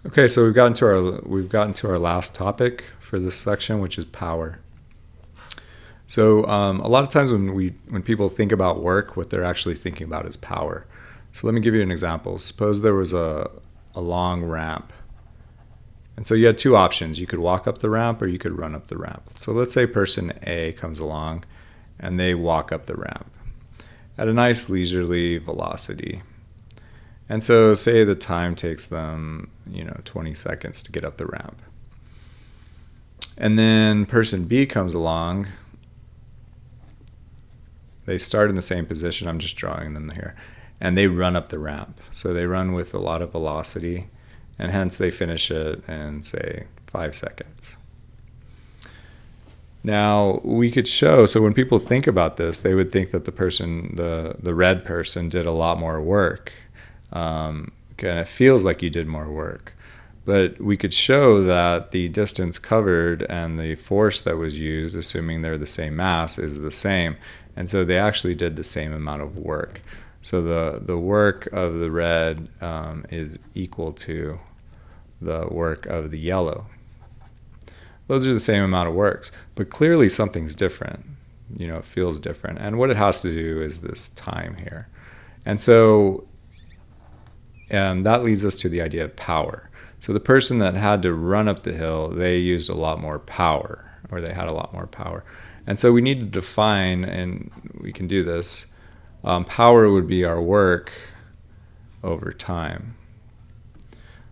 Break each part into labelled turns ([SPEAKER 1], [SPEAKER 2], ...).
[SPEAKER 1] Okay, so we've gotten to our last topic for this section, which is power. So a lot of times when people think about work, what they're actually thinking about is power. So let me give you an example. Suppose there was a long ramp, and so you had two options. You could walk up the ramp or you could run up the ramp. So let's say person A comes along and they walk up the ramp at a nice leisurely velocity. And so say the time takes them, 20 seconds to get up the ramp. And then person B comes along. They start in the same position. I'm just drawing them here. And they run up the ramp. So they run with a lot of velocity, and hence they finish it in, say, 5 seconds. Now, we could show, so when people think about this, they would think that the red person did a lot more work. And it feels like you did more work. But we could show that the distance covered and the force that was used, assuming they're the same mass, is the same. And so they actually did the same amount of work. So the work of the red is equal to the work of the yellow. Those are the same amount of works, but clearly something's different. It feels different. And what it has to do is this time here. And so that leads us to the idea of power. So the person that had to run up the hill, they used a lot more power, or they had a lot more power. And so we need to define, and we can do this, power would be our work over time.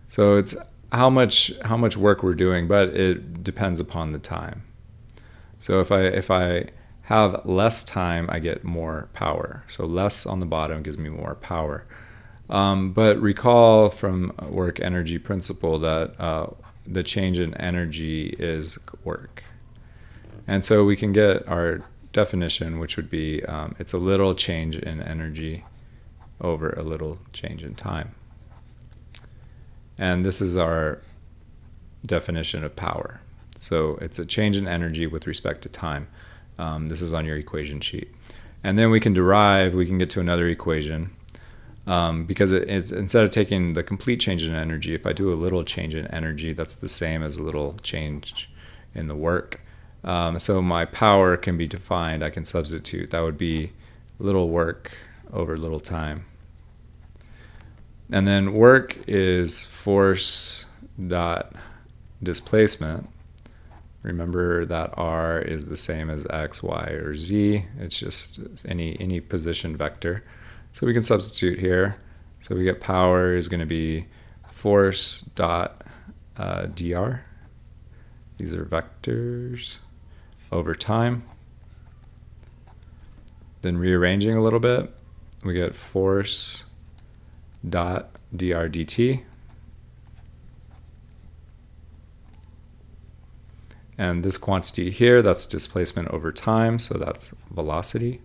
[SPEAKER 1] So it's how much work we're doing, but it depends upon the time. So if I have less time, I get more power. So less on the bottom gives me more power. But recall from work energy principle that the change in energy is work. And so we can get our definition, which would be it's a little change in energy over a little change in time. And this is our definition of power. So it's a change in energy with respect to time. This is on your equation sheet. And then we can get to another equation. Because it's instead of taking the complete change in energy, if I do a little change in energy, that's the same as a little change in the work. So my power can be defined. I can substitute. That would be little work over little time. And then work is force dot displacement. Remember that R is the same as X, Y, or Z. It's just any position vector. So we can substitute here. So we get power is going to be force dot dr. These are vectors over time. Then rearranging a little bit, we get force dot dr dt. And this quantity here, that's displacement over time, so that's velocity.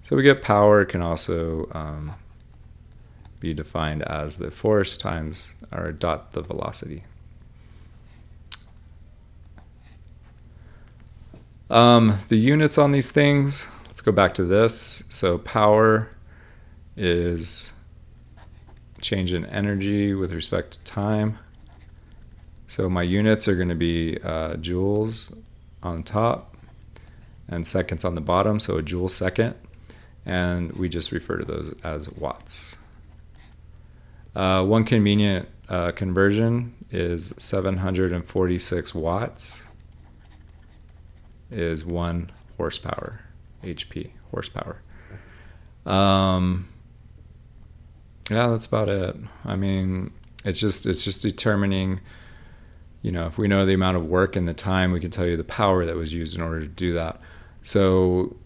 [SPEAKER 1] So we get power can also be defined as the force times or dot the velocity. The units on these things, let's go back to this. So power is change in energy with respect to time. So my units are going to be joules on top and seconds on the bottom, so a joule second. And we just refer to those as watts. One convenient conversion is 746 watts is 1 horsepower, HP, horsepower. Yeah, that's about it. I mean, it's just determining, if we know the amount of work and the time, we can tell you the power that was used in order to do that. So,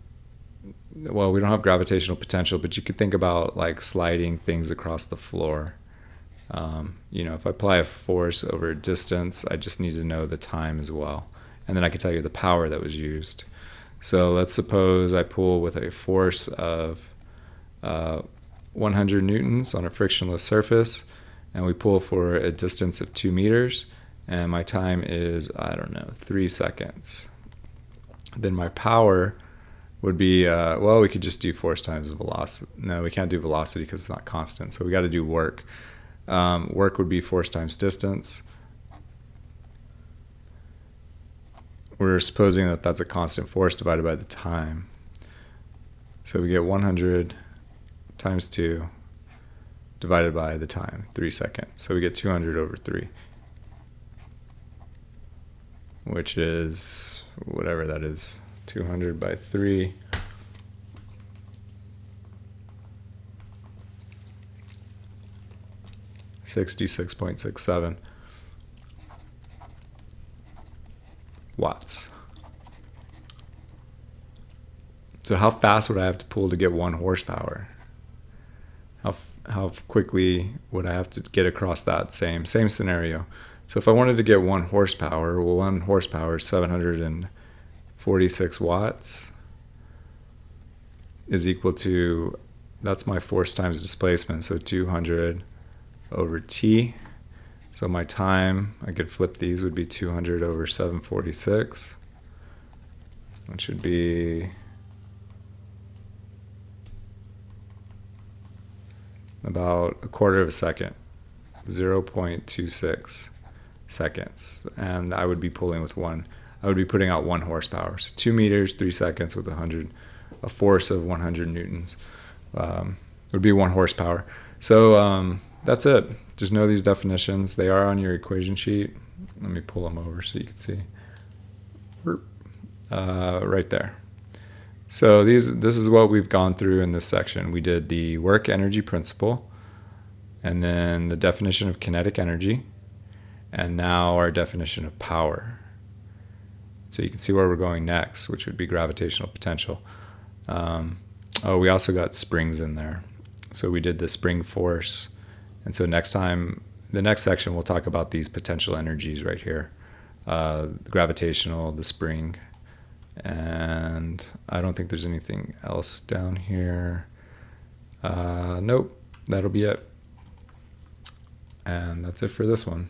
[SPEAKER 1] well, we don't have gravitational potential, but you could think about like sliding things across the floor. If I apply a force over a distance, I just need to know the time as well. And then I can tell you the power that was used. So let's suppose I pull with a force of 100 newtons on a frictionless surface, and we pull for a distance of 2 meters, and my time is, 3 seconds. Then my power would be, well, we could just do force times velocity. No, we can't do velocity because it's not constant, so we got to do work. Work would be force times distance. We're supposing that that's a constant force divided by the time. So we get 100 times 2 divided by the time, 3 seconds. So we get 200 over 3, which is whatever that is, 200 by 3. $66.67 watts. So how fast would I have to pull to get 1 horsepower? How quickly would I have to get across that same scenario? So if I wanted to get 1 horsepower, well, 1 horsepower is 746 watts is equal to, that's my force times displacement, so 200 over t. So my time, I could flip these, would be 200 over 746, which should be about a quarter of a second, 0.26 seconds. And I would be pulling with I would be putting out 1 horsepower. So 2 meters, 3 seconds with a force of 100 newtons would be 1 horsepower. So that's it. Just know these definitions. They are on your equation sheet. Let me pull them over so you can see. Right there. So this is what we've gone through in this section. We did the work energy principle, and then the definition of kinetic energy, and now our definition of power. So you can see where we're going next, which would be gravitational potential. We also got springs in there. So we did the spring force. And so next time, the next section, we'll talk about these potential energies right here. The gravitational, the spring, and I don't think there's anything else down here. Nope, that'll be it. And that's it for this one.